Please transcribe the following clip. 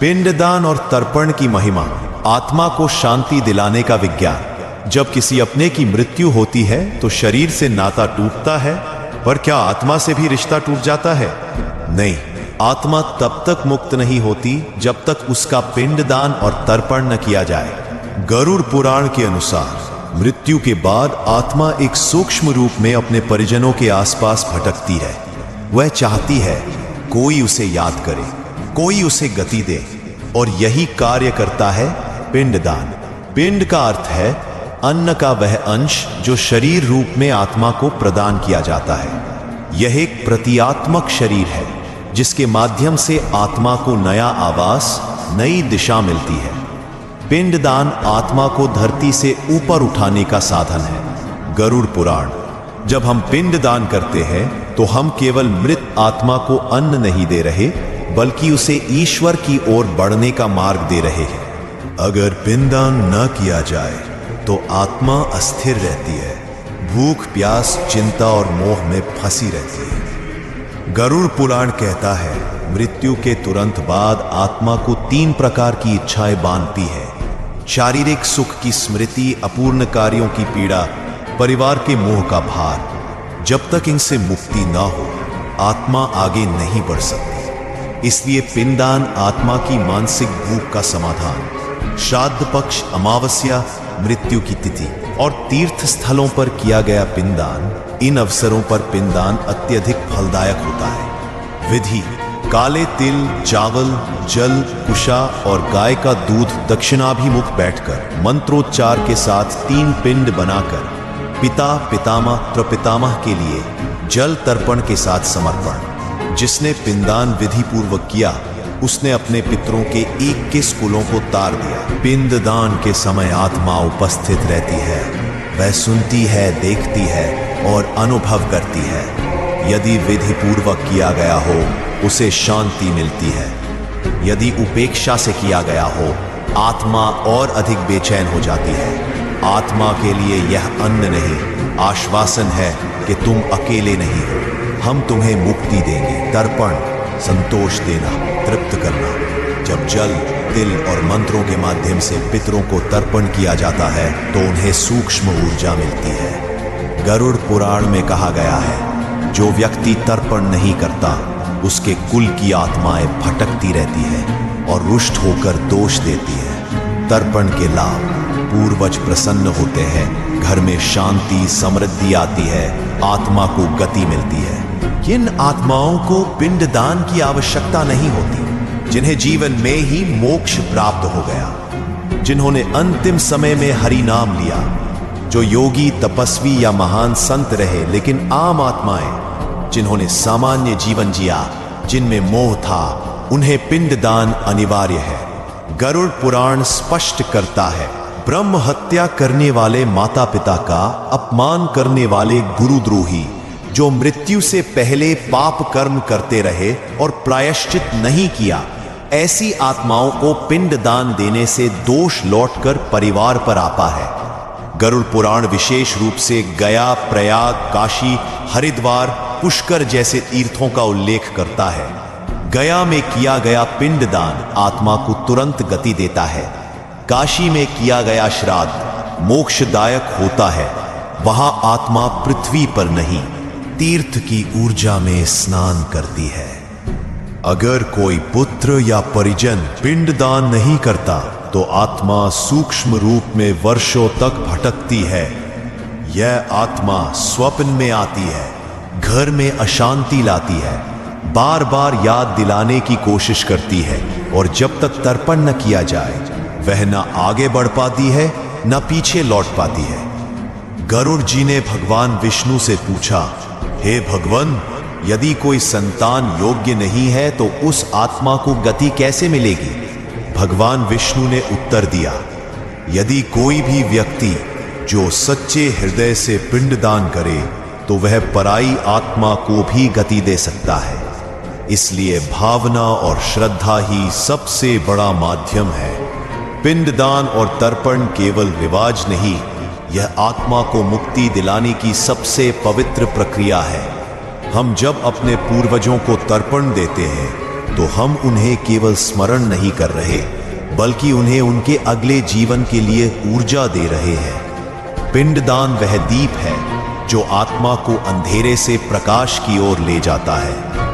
पिंडदान और तर्पण की महिमा। आत्मा को शांति दिलाने का विज्ञान। जब किसी अपने की मृत्यु होती है तो शरीर से नाता टूटता है, पर क्या आत्मा से भी रिश्ता टूट जाता है? नहीं, आत्मा तब तक मुक्त नहीं होती जब तक उसका पिंडदान और तर्पण न किया जाए। गरुड़ पुराण के अनुसार मृत्यु के बाद आत्मा एक सूक्ष्म रूप में अपने परिजनों के आसपास भटकती है। वह चाहती है कोई उसे याद करे, कोई उसे गति दे, और यही कार्य करता है पिंडदान। पिंड का अर्थ है अन्न का वह अंश जो शरीर रूप में आत्मा को प्रदान किया जाता है। यह एक प्रतीकात्मक शरीर है जिसके माध्यम से आत्मा को नया आवास, नई दिशा मिलती है। पिंडदान आत्मा को धरती से ऊपर उठाने का साधन है। गरुड़ पुराण। जब हम पिंडदान करते हैं तो हम केवल मृत आत्मा को अन्न नहीं दे रहे, बल्कि उसे ईश्वर की ओर बढ़ने का मार्ग दे रहे हैं। अगर पिंडदान न किया जाए तो आत्मा अस्थिर रहती है, भूख प्यास चिंता और मोह में फंसी रहती है। गरुड़ पुराण कहता है मृत्यु के तुरंत बाद आत्मा को 3 प्रकार की इच्छाएं बांधती है। शारीरिक सुख की स्मृति, अपूर्ण कार्यों की पीड़ा, परिवार के मोह का भार। जब तक इनसे मुक्ति ना हो आत्मा आगे नहीं बढ़ सकती। इसलिए पिंडदान आत्मा की मानसिक भूख का समाधान। श्राद्ध पक्ष, अमावस्या, मृत्यु की तिथि और तीर्थ स्थलों पर किया गया पिंडदान, इन अवसरों पर पिंडदान अत्यधिक फलदायक होता है। विधि: काले तिल, चावल, जल, कुशा और गाय का दूध दक्षिणाभिमुख बैठकर मंत्रोच्चार के साथ 3 पिंड बनाकर पिता, पितामह, प्रपितामह के लिए जल तर्पण के साथ समर्पण। जिसने पिंडदान विधि पूर्वक किया उसने अपने पितरों के 21 कुलों को तार दिया। पिंडदान के समय आत्मा उपस्थित रहती है। वह सुनती है, देखती है और अनुभव करती है। यदि विधि पूर्वक किया गया हो उसे शांति मिलती है। यदि उपेक्षा से किया गया हो आत्मा और अधिक बेचैन हो जाती है। आत्मा के लिए यह अन्न नहीं, आश्वासन है कि तुम अकेले नहीं हो, हम तुम्हें मुक्ति देंगे। तर्पण: संतोष देना, तृप्त करना। जब जल, तिल और मंत्रों के माध्यम से पितरों को तर्पण किया जाता है तो उन्हें सूक्ष्म ऊर्जा मिलती है। गरुड़ पुराण में कहा गया है जो व्यक्ति तर्पण नहीं करता उसके कुल की आत्माएं भटकती रहती है और रुष्ट होकर दोष देती है। तर्पण के लाभ: पूर्वज प्रसन्न होते हैं, घर में शांति समृद्धि आती है, आत्मा को गति मिलती है। किन आत्माओं को पिंडदान की आवश्यकता नहीं होती? जिन्हें जीवन में ही मोक्ष प्राप्त हो गया, जिन्होंने अंतिम समय में हरि नाम लिया, जो योगी, तपस्वी या महान संत रहे लेकिन आम आत्माएं जिन्होंने सामान्य जीवन जिया, जिनमें मोह था, उन्हें पिंडदान अनिवार्य है। गरुड़ पुराण स्पष्ट करता है ब्रह्म हत्या करने वाले माता पिता का, अपमान करने वाले गुरुद्रोही, जो मृत्यु से पहले पाप कर्म करते रहे और प्रायश्चित नहीं किया, ऐसी आत्माओं को पिंडदान देने से दोष लौटकर परिवार पर आता है। गरुड़ पुराण विशेष रूप से गया, प्रयाग, काशी, हरिद्वार, पुष्कर जैसे तीर्थों का उल्लेख करता है। गया में किया गया पिंडदान आत्मा को तुरंत गति देता है। काशी में किया गया श्राद्ध मोक्षदायक होता है। वहां आत्मा पृथ्वी पर नहीं, तीर्थ की ऊर्जा में स्नान करती है। अगर कोई पुत्र या परिजन पिंडदान नहीं करता तो आत्मा सूक्ष्म रूप में वर्षों तक भटकती है। यह आत्मा स्वप्न में आती है, घर में अशांति लाती है, बार बार याद दिलाने की कोशिश करती है, और जब तक तर्पण न किया जाए वह न आगे बढ़ पाती है न पीछे लौट पाती है। गरुड़ जी ने भगवान विष्णु से पूछा, हे भगवान, यदि कोई संतान योग्य नहीं है तो उस आत्मा को गति कैसे मिलेगी? भगवान विष्णु ने उत्तर दिया, यदि कोई भी व्यक्ति जो सच्चे हृदय से पिंडदान करे तो वह पराई आत्मा को भी गति दे सकता है। इसलिए भावना और श्रद्धा ही सबसे बड़ा माध्यम है। पिंडदान और तर्पण केवल रिवाज नहीं, यह आत्मा को मुक्ति दिलाने की सबसे पवित्र प्रक्रिया है। हम जब अपने पूर्वजों को तर्पण देते हैं तो हम उन्हें केवल स्मरण नहीं कर रहे, बल्कि उन्हें उनके अगले जीवन के लिए ऊर्जा दे रहे हैं। पिंडदान वह दीप है जो आत्मा को अंधेरे से प्रकाश की ओर ले जाता है।